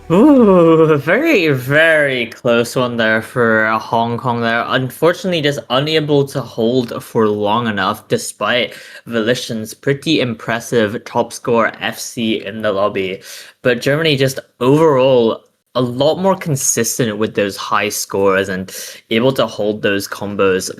Ooh, very, very close one there for Hong Kong there. Unfortunately, just unable to hold for long enough despite Volition's pretty impressive top score FC in the lobby. But Germany just overall a lot more consistent with those high scores and able to hold those combos.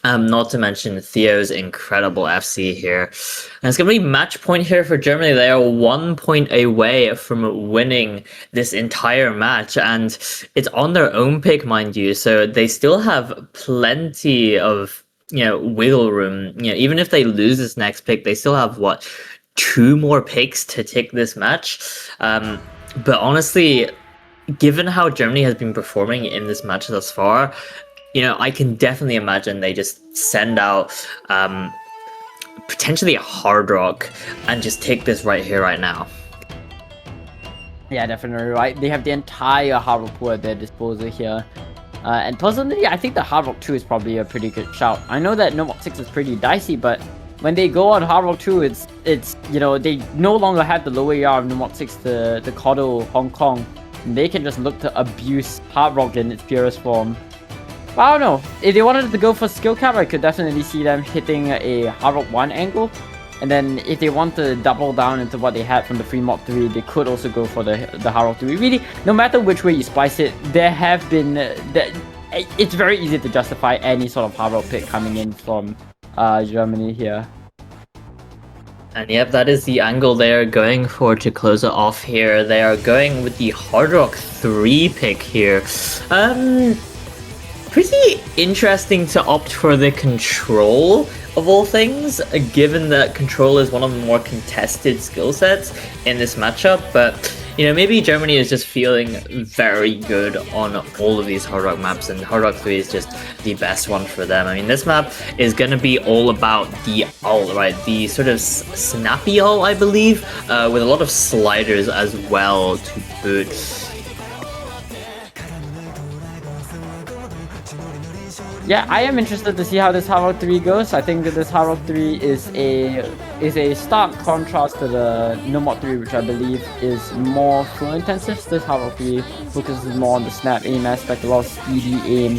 Not to mention Theo's incredible FC here. And it's going to be match point here for Germany. They are 1 point away from winning this entire match. And it's on their own pick, mind you. So they still have plenty of, wiggle room. Even if they lose this next pick, they still have, 2 more picks to take this match. But honestly, given how Germany has been performing in this match thus far, I can definitely imagine they just send out potentially a hard rock and just take this right here, right now. Yeah, definitely right. They have the entire hard rock pool at their disposal here. And personally, I think the hard rock 2 is probably a pretty good shout. I know that No Mod 6 is pretty dicey, but when they go on hard rock 2, it's they no longer have the lower ER of No Mod 6 to coddle Hong Kong. They can just look to abuse hard rock in its purest form. Well, I don't know. If they wanted to go for skill cap, I could definitely see them hitting a hard rock 1 angle. And then if they want to double down into what they had from the free mod 3, they could also go for the hard rock 3. Really, no matter which way you spice it, there have been... it's very easy to justify any sort of hard rock pick coming in from Germany here. And yep, that is the angle they're going for to close it off here. They are going with the hard rock 3 pick here. Pretty interesting to opt for the control of all things, given that control is one of the more contested skill sets in this matchup. But maybe Germany is just feeling very good on all of these hard rock maps, and hard rock 3 is just the best one for them. I mean, this map is going to be all about the ult, right? The sort of snappy ult, I believe, with a lot of sliders as well to boot. Yeah, I am interested to see how this Hard Rock 3 goes. I think that this Hard Rock 3 is a stark contrast to the No Mod 3, which I believe is more flow intensive. This Hard Rock 3 focuses more on the snap aim aspect, a lot of speedy aim,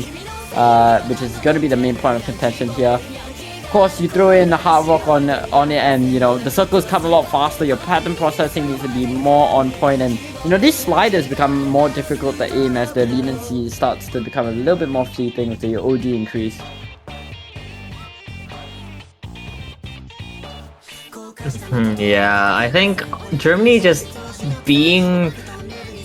which is going to be the main point of contention here. Of course, you throw in the hard rock on it, and the circles come a lot faster. Your pattern processing needs to be more on point, and these sliders become more difficult to aim as the leniency starts to become a little bit more fleeting with the OG increase. Yeah, I think Germany just being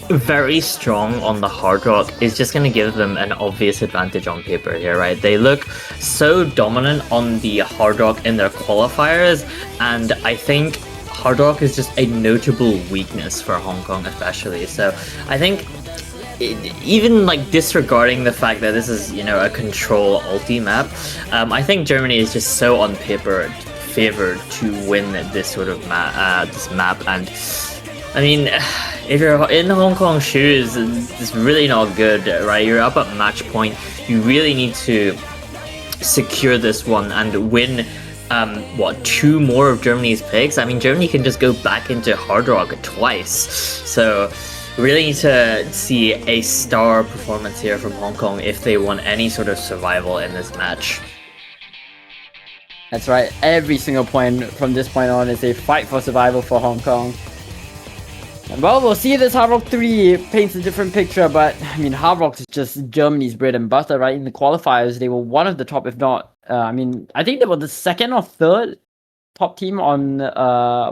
very strong on the hard rock is just going to give them an obvious advantage on paper here, right? They look so dominant on the hard rock in their qualifiers, and I think hard rock is just a notable weakness for Hong Kong especially. So I think even disregarding the fact that this is a control ulti map, I think Germany is just so on paper favored to win this sort of this map. And I mean, if you're in Hong Kong shoes, it's really not good, right? You're up at match point. You really need to secure this one and win, 2 more of Germany's picks? I mean, Germany can just go back into hard rock twice. So really need to see a star performance here from Hong Kong if they want any sort of survival in this match. That's right. Every single point from this point on is a fight for survival for Hong Kong. Well, we'll see if this Hard Rock 3 paints a different picture, but I mean, Hard Rock is just Germany's bread and butter, right? In the qualifiers, they were one of the top, if not, I think they were the second or third top team on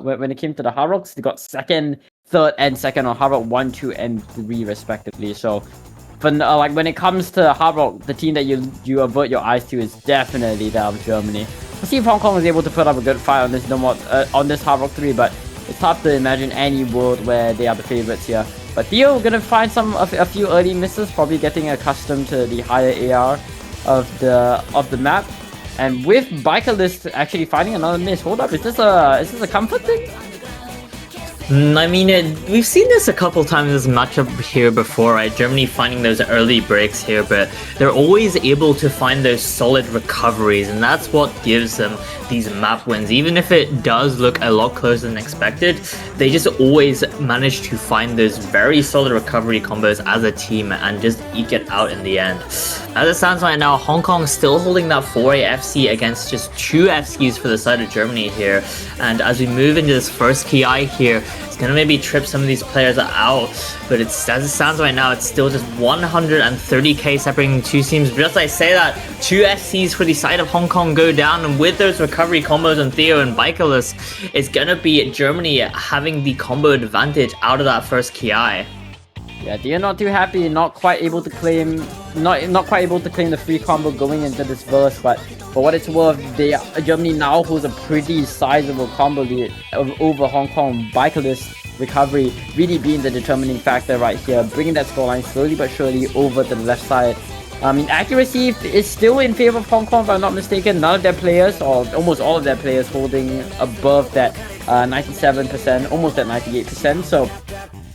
when it came to the Hard Rocks. They got second, third, and second on Hard Rock 1, 2, and 3 respectively. So, when it comes to Hard Rock, the team that you avert your eyes to is definitely that of Germany. We'll see if Hong Kong is able to put up a good fight on this on this Hard Rock 3, but it's hard to imagine any world where they are the favorites here. But Theo gonna find a few early misses, probably getting accustomed to the higher AR of the map. And with Biker List actually finding another miss. Hold up, is this a comfort thing? I mean, we've seen this a couple times this matchup here before, right? Germany finding those early breaks here, but they're always able to find those solid recoveries, and that's what gives them these map wins. Even if it does look a lot closer than expected, they just always manage to find those very solid recovery combos as a team and just eke it out in the end. As it stands right now, Hong Kong still holding that 4A FC against just 2 FCs for the side of Germany here, and as we move into this first KI here, it's gonna maybe trip some of these players out, but it's, as it stands right now, it's still just 130k separating two teams. Just as I say that, 2 FCs for the side of Hong Kong go down, and with those recovery combos on Theo and Baikalus, it's gonna be Germany having the combo advantage out of that first KI. Yeah, they're not too happy, not quite able to claim the free combo going into this verse, but for what it's worth, Germany now holds a pretty sizable combo lead over Hong Kong. Baikalus recovery really being the determining factor right here, bringing that scoreline slowly but surely over to the left side. I mean, accuracy is still in favor of Hong Kong, if I'm not mistaken. None of their players, or almost all of their players, holding above that 97%, almost at 98%. So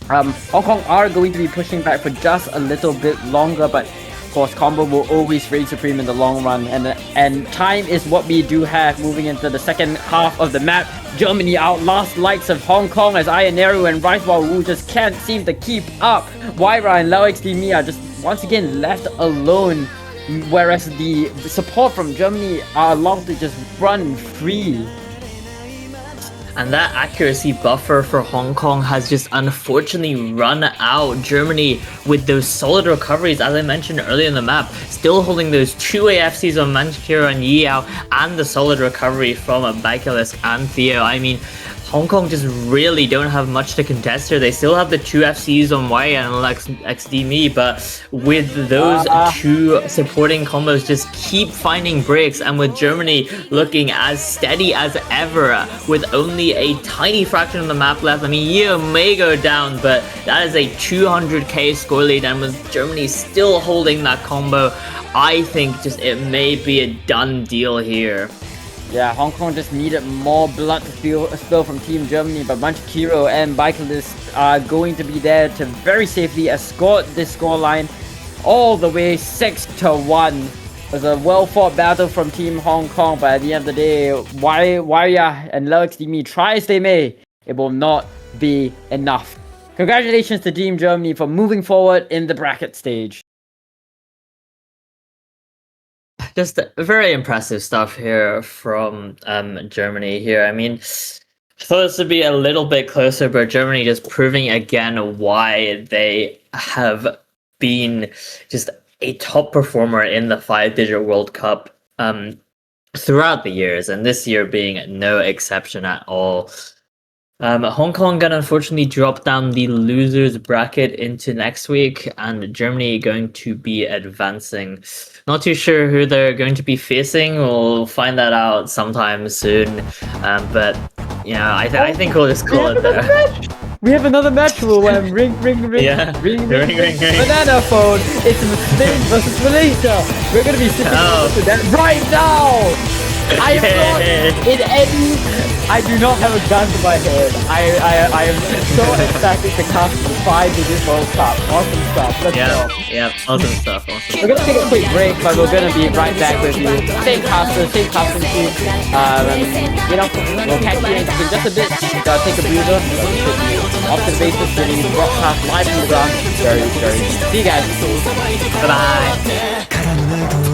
Hong Kong are going to be pushing back for just a little bit longer, but of course combo will always reign supreme in the long run, and time is what we do have moving into the second half of the map. Germany outlast likes of Hong Kong as Ionaru and Rice Wu just can't seem to keep up. Waira and LXDME are just once again left alone, whereas the support from Germany are allowed to just run free. And that accuracy buffer for Hong Kong has just unfortunately run out. Germany with those solid recoveries, as I mentioned earlier in the map, still holding those 2 AFCs on Manchikira and Yao, and the solid recovery from Baikalus and Theo. I mean, Hong Kong just really don't have much to contest here. They still have the 2 FCs on Y and XDME, but with those 2 supporting combos just keep finding breaks, and with Germany looking as steady as ever with only a tiny fraction of the map left. I mean, Yeo may go down, but that is a 200k score lead, and with Germany still holding that combo, I think just it may be a done deal here. Yeah, Hong Kong just needed more blood to spill from Team Germany, but Manchikiro and Baikalus are going to be there to very safely escort this scoreline all the way 6-1. It was a well-fought battle from Team Hong Kong, but at the end of the day, Waria and LXDME, try as they may, it will not be enough. Congratulations to Team Germany for moving forward in the bracket stage. Just very impressive stuff here from Germany here. I mean, I thought this would be a little bit closer, but Germany just proving again why they have been just a top performer in the 5-digit World Cup throughout the years, and this year being no exception at all. Hong Kong gonna unfortunately drop down the losers bracket into next week, and Germany going to be advancing. Not too sure who they're going to be facing. We'll find that out sometime soon. But you know, I think we'll just call it there. We have another match. We'll ring, Yeah. ring. Ring. Banana phone. It's Spain versus Malaysia. We're gonna be sitting to that right now. I am not in any. I do not have a gun to my head. I am so ecstatic to cast the 5-digit World Cup. Awesome stuff. Let's go. Yeah, awesome stuff. We're gonna take a quick break, but we're gonna be right back with you. Same casting team. You know, we'll catch you in just a bit. Gotta take a breather. Off the basis, getting broadcast live from the ground. Very, very. See you guys. Bye.